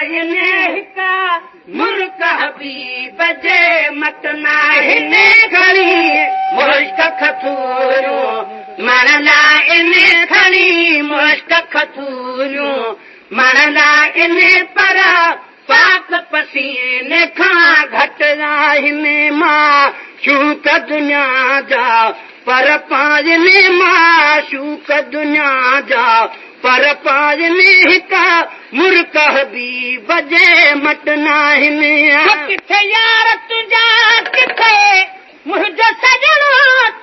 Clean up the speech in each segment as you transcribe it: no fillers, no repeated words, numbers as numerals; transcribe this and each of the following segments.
हिका मुल्क हबीब जे मटना हिन खणी मुश्क खथूरियूं मणला इन खणी मुश्क खथूरियूं मणला इन पर पाक पसीने खां घटि आहिनि मां शूक दुनिया जा पर पाजने मां शूक दुनिया जा पर पाजने हिका मुल्क हबीब जे मटना आहिनि किथे यार तुंहिंजा किथे मुंहिंजो सजणो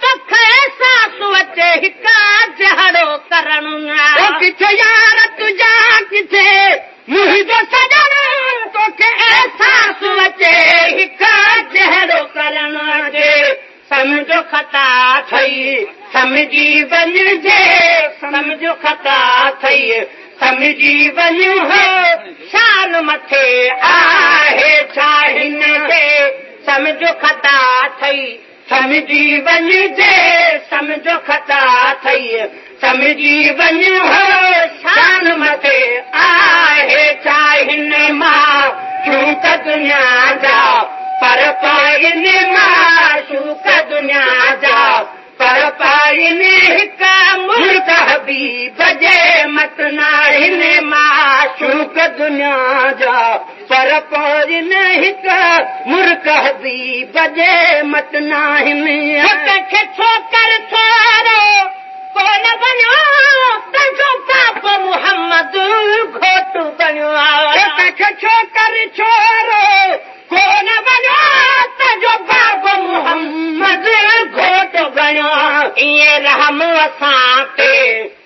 तोखे सासु अचे हिका जहड़ो करणु किथे यार तुंहिंजा किथे मुंहिंजो सजणो तोखे सासु अचे हिका जहड़ो करणु अचे समझो खता थई समझी वञिजे समझो खता थई समझी वञो शान मथे आहे छा हिन खे समझो खता थई समझी वञिजे समझो खता थई समझी वञो शान मथे आहे छा हिन मां शूक दुनिया जा पर पाइने मां शूक दुनिया जा पर पाइने हिका मुल्क हबीब जे मटना हिन मां शूक दुनिया जा पर पाइने हिका मुल्क हबीब जे मटना हिन कंहिंखे छोकर छोरो कोन बणियो तुंहिंजो बाप मुहम्मद घोट बणियो कंहिंखे छोकर छोरो कोन बणियो तुंहिंजो बाप मुहम्मद घोट बणियो इएं रहम असां ते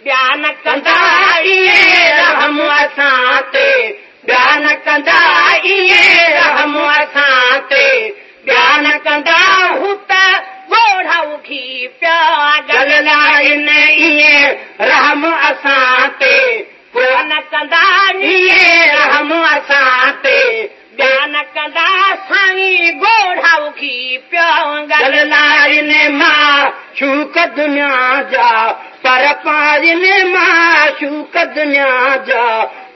बयान कंदा इएं रहम असां ते बयान कंदा इएं रहम असां ते बयान कंदा हू त ॻोढ़ा उखी पिया गलला इन इएं रहम असां ते बयान कंदा इएं रहम असां ते बयान कंदा साईं ॻोढ़ा उखी पिया गलला इन मां शूक दुनिया जा पर पाइने मां शूक दुनिया जा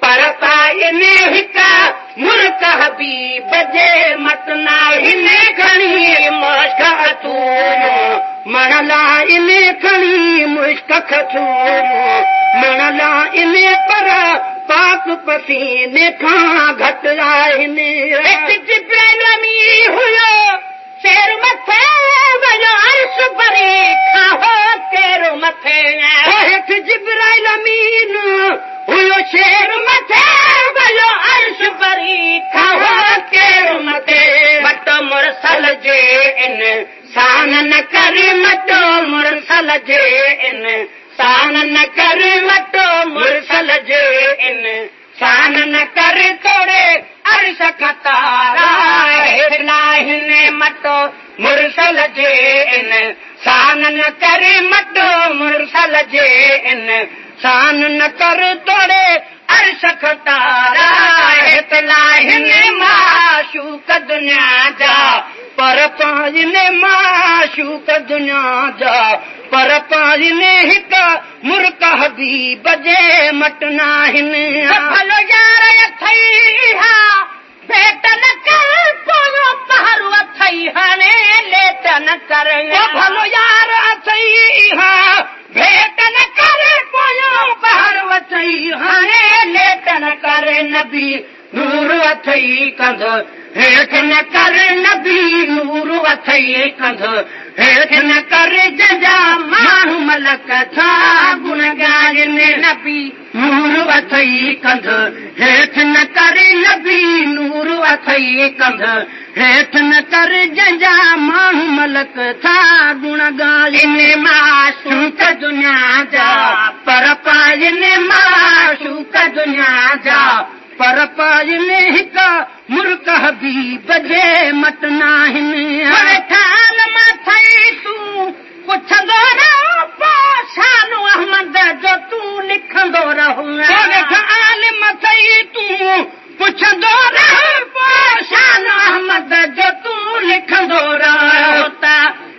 पर पाइने हिका मुल्क हबीब जे मटना हिन खणी मुश्क खथूरियूं मणला इन खणी मुश्क खथूरियूं मणला इन पर पाक पसीने खां घटि आहिनि जिब्राइल अमीर हुयो शेर मथे वञो अर्श भरे खाओ तेरो मथे हेठि जिब्राइल अमीर हुयो शेर मथे वञो अर्श भरी खाओ तेरो मथे मट मुरसल जे इन सान न कर मटो मुरसल जे इन सान न कर मटो मुरसल जे इन शान न कर तोड़े अर्श खतारा हेठला हिन मटो मुरसल जे इन शान न करे मटो मुरसल जे इन शान न कर तोड़े अर्श खतारा हेठला हिन मां शूक दुनिया जा पर पाइने मां शूक दुनिया जा पर पाइने हिक मुल्क हबीब जे मटना हिन भलो यार अथई हा भेट न कर पोयो पहरो अथई हाणे लेट न कर भलो यार अथई हा भेट न कर पोयो पहरो अथई हाणे लेट न कर नबी नूर अथई कंध हेठ न कर नबी नूर अथई कंध हेठ न कर जंहिंजा माण्हू मलक छा गुण ॻाइनि नबी नूर अथई कंध हेठ न कर नबी नूर अथई कंध हेठ न कर जंहिंजा माण्हू मलक छा गुण ॻाइनि मां शूक दुनिया जा पर पाइने मां शूक दुनिया जा पर पाइने हिक मुल्क हबीब जे मटना हिन ठाल मां थई तूं पुछंदो रहो पोइ शानो अहमद जो तूं लिखंदो रहो ठाल मां थई तूं पुछंदो रहो पोइ शानो अहमद जो तूं लिखंदो रहो त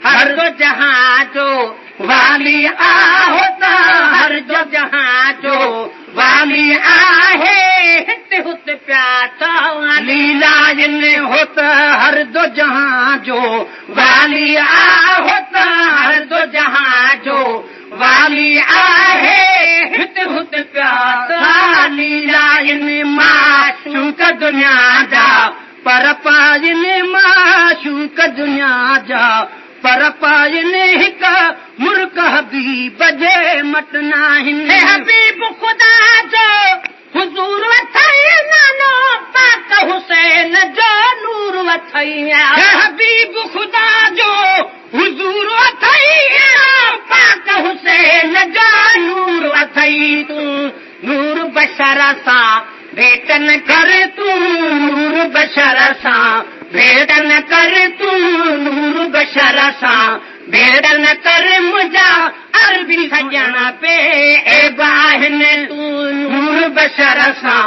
हर जो जहां जो वाली आहो त हर जो जहां जो वाली आहे हिते हुते प्यार लीलाइन होता हर दो जहां जो वाली आ होता हर दो जहां जो वाली आहे हित हुत प्यासा लीलाइन माशूक दुनिया जा पर पाइन माशूक दुनिया जा पर पाइन हिक मुल्क हबीब जे मटना हिन हबीब खुदा जो हुजूर वथई नानो पाक हुसैन जो नूर वथई हबीब खुदा जो हुजूर वथई पाक हुसैन जो नूर वथई तूं नूर बशर सां भेट न कर तूं नूर बशर सां भेट न कर तूं नूर बशर सां भेट न कर मुंहिंजा अरबी सजण पे ए बाहिन तूं नूर बशर सां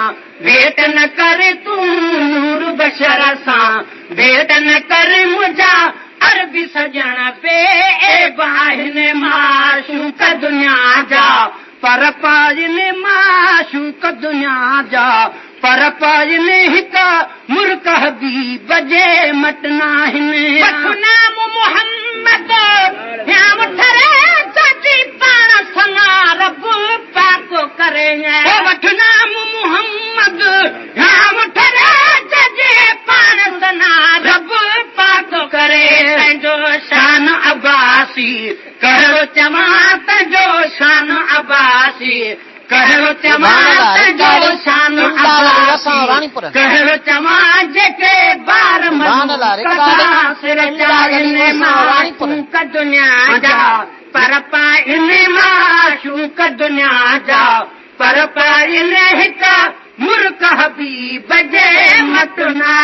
भेट न कर तूं नूर बशर सां भेट न कर मुंहिंजा अरबी सजण पे ए बाहिन माशूक दुनिया जा पर पाइन माशूक दुनिया जा पर पाइन हिक मुल्क हबीब जे मटना हिन नाम मोहम्मद नाम ठरे सची पाण सना रब पाको करे वठ नाम मोहम्मद नाम ठरे सजे पाण सना रब पाको करे तंहिंजो शान अब्बासी कहिड़ो चवां तंहिंजो शान अब्बासी कहिड़ो चवां तंहिंजो शान अब्बासी कहिड़ो चवां जेके ॿार सिर चाढ़नि माशूक दुनिया जा पर पाइन माशूक दुनिया जा पर पाइन हिक मुल्क हबीब जे मटना